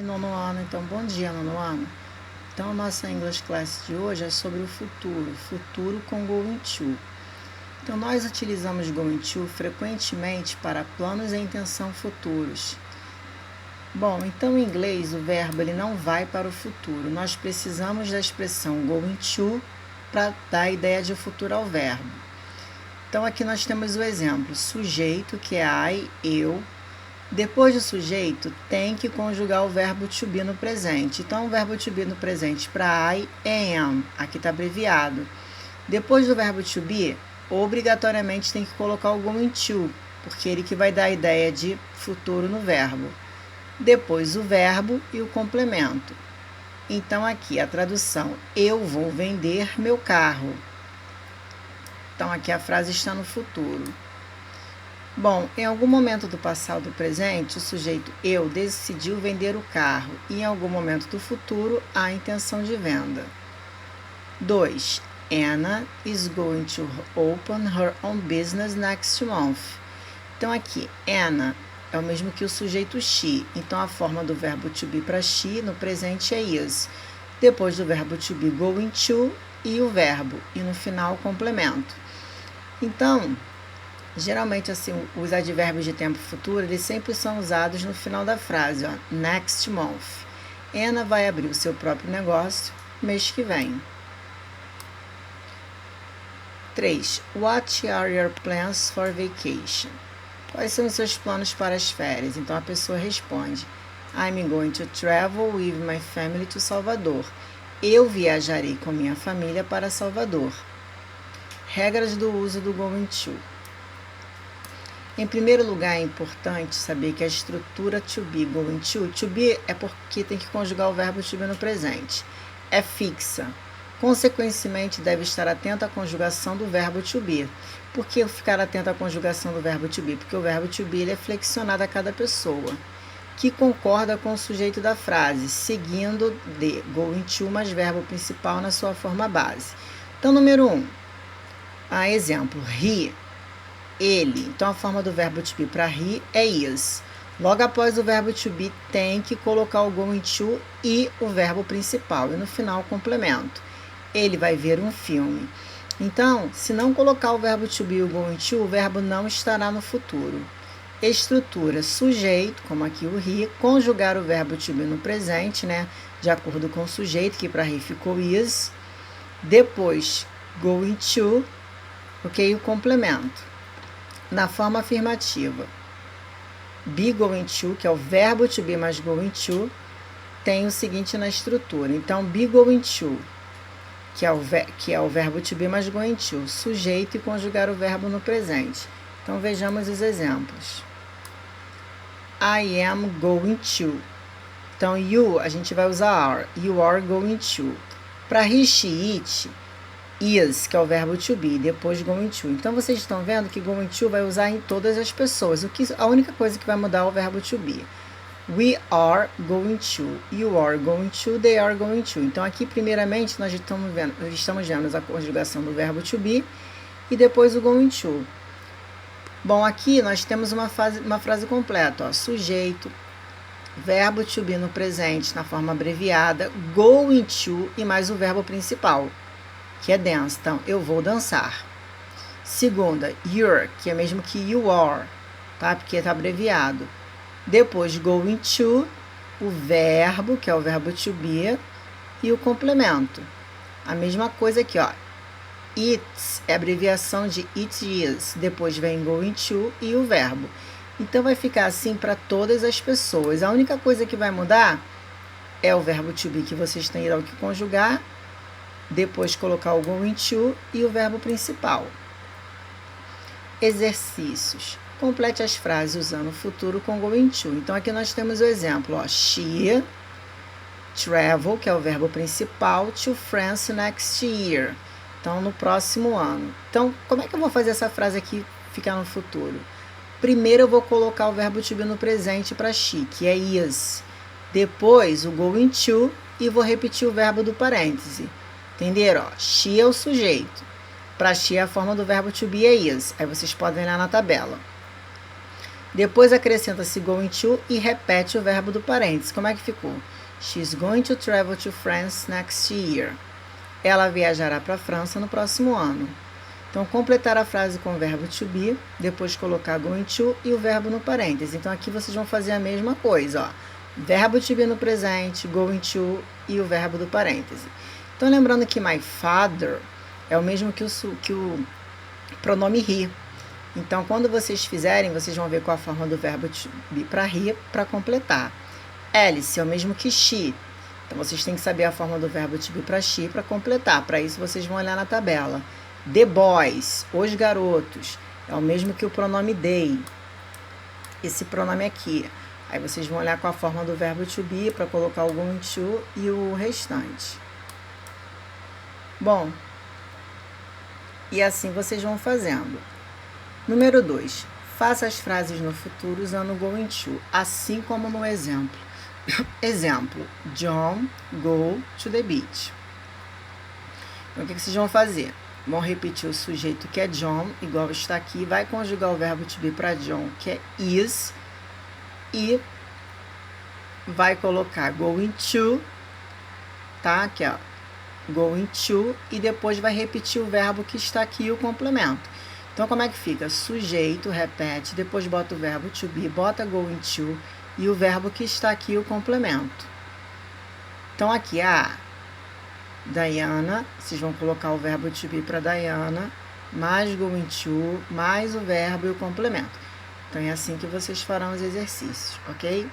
Nono ano, então bom dia, nono ano. Então a nossa English Class de hoje é sobre o futuro com going to. Então nós utilizamos going to frequentemente para planos e intenção futuros. Bom, então em inglês o verbo ele não vai para o futuro. Nós precisamos da expressão going to para dar a ideia de futuro ao verbo. Então aqui nós temos o exemplo, sujeito, que é I, eu. Depois do sujeito, tem que conjugar o verbo to be no presente. Então, o verbo to be no presente para I, am. Aqui está abreviado. Depois do verbo to be, obrigatoriamente tem que colocar o going to, porque ele que vai dar a ideia de futuro no verbo. Depois o verbo e o complemento. Então, aqui a tradução, eu vou vender meu carro. Então, aqui a frase está no futuro. Bom, em algum momento do passado ou do presente, o sujeito eu decidiu vender o carro e em algum momento do futuro há a intenção de venda. 2. Anna is going to open her own business next month. Então aqui, Anna é o mesmo que o sujeito she, então a forma do verbo to be para she no presente é is. Depois do verbo to be, going to e o verbo, e no final o complemento. Então, geralmente, assim, os advérbios de tempo futuro, eles sempre são usados no final da frase, ó, next month. Anna vai abrir o seu próprio negócio mês que vem. 3. What are your plans for vacation? Quais são os seus planos para as férias? Então, a pessoa responde, I'm going to travel with my family to Salvador. Eu viajarei com minha família para Salvador. Regras do uso do going to. Em primeiro lugar, é importante saber que a estrutura to be, going to be é porque tem que conjugar o verbo to be no presente. É fixa. Consequentemente, deve estar atento à conjugação do verbo to be. Por que ficar atento à conjugação do verbo to be? Porque o verbo to be ele é flexionado a cada pessoa, que concorda com o sujeito da frase, seguindo de going to mais verbo principal na sua forma base. Então, número 1. Exemplo, he. Ele. Então, a forma do verbo to be para he é is. Logo após o verbo to be, tem que colocar o going to e o verbo principal. E no final, o complemento. Ele vai ver um filme. Então, se não colocar o verbo to be e o going to, o verbo não estará no futuro. Estrutura sujeito, como aqui o he, conjugar o verbo to be no presente, né? De acordo com o sujeito, que para he ficou is. Depois, going to, ok? O complemento. Na forma afirmativa, be going to, que é o verbo to be mais going to, tem o seguinte na estrutura. Então, be going to, que é o verbo to be mais going to, sujeito e conjugar o verbo no presente. Então, vejamos os exemplos. I am going to. Então, you, a gente vai usar are. You are going to. Para he, she, it, is, que é o verbo to be, depois going to. Então, vocês estão vendo que going to vai usar em todas as pessoas. A única coisa que vai mudar é o verbo to be. We are going to. You are going to. They are going to. Então, aqui, primeiramente, nós estamos vendo a conjugação do verbo to be e depois o going to. Bom, aqui nós temos uma frase completa. Ó, sujeito, verbo to be no presente, na forma abreviada, going to e mais o verbo principal, que é dance. Então, eu vou dançar. Segunda, you're, que é mesmo que you are, tá? Porque está abreviado. Depois, going to, o verbo, que é o verbo to be, e o complemento. A mesma coisa aqui, ó. It é abreviação de it is. Depois vem going to e o verbo. Então, vai ficar assim para todas as pessoas. A única coisa que vai mudar é o verbo to be, que vocês terão que conjugar, depois colocar o going to e o verbo principal. Exercícios. Complete as frases usando o futuro com going to. Então, aqui nós temos o exemplo. Ó, she travel, que é o verbo principal, to France next year. Então, no próximo ano. Então, como é que eu vou fazer essa frase aqui ficar no futuro? Primeiro, eu vou colocar o verbo to be no presente para she, que é is. Depois, o going to e vou repetir o verbo do parêntese. Entenderam? Ó, she é o sujeito. Para she, a forma do verbo to be é is. Aí vocês podem olhar na tabela. Depois acrescenta-se going to e repete o verbo do parênteses. Como é que ficou? She's going to travel to France next year. Ela viajará para a França no próximo ano. Então, completar a frase com o verbo to be, depois colocar going to e o verbo no parêntese. Então, aqui vocês vão fazer a mesma coisa, ó. Verbo to be no presente, going to e o verbo do parêntese. Então, lembrando que my father é o mesmo que o pronome he. Então, quando vocês fizerem, vocês vão ver qual a forma do verbo to be para he, para completar. Alice é o mesmo que she. Então, vocês têm que saber a forma do verbo to be para she para completar. Para isso, vocês vão olhar na tabela. The boys, os garotos, é o mesmo que o pronome they. Esse pronome aqui. Aí vocês vão olhar com a forma do verbo to be para colocar o going to e o restante. Bom, e assim vocês vão fazendo. Número 2. Faça as frases no futuro usando o going to, assim como no exemplo. Exemplo, John go to the beach. Então, o que vocês vão fazer? Vão repetir o sujeito que é John, igual está aqui, vai conjugar o verbo to be para John, que é is, e vai colocar going to, tá? Aqui, ó, going to, e depois vai repetir o verbo que está aqui e o complemento. Então, como é que fica? Sujeito, repete, depois bota o verbo to be, bota going to, e o verbo que está aqui e o complemento. Então, aqui, Diana, vocês vão colocar o verbo to be para Diana, mais going to, mais o verbo e o complemento. Então, é assim que vocês farão os exercícios, ok?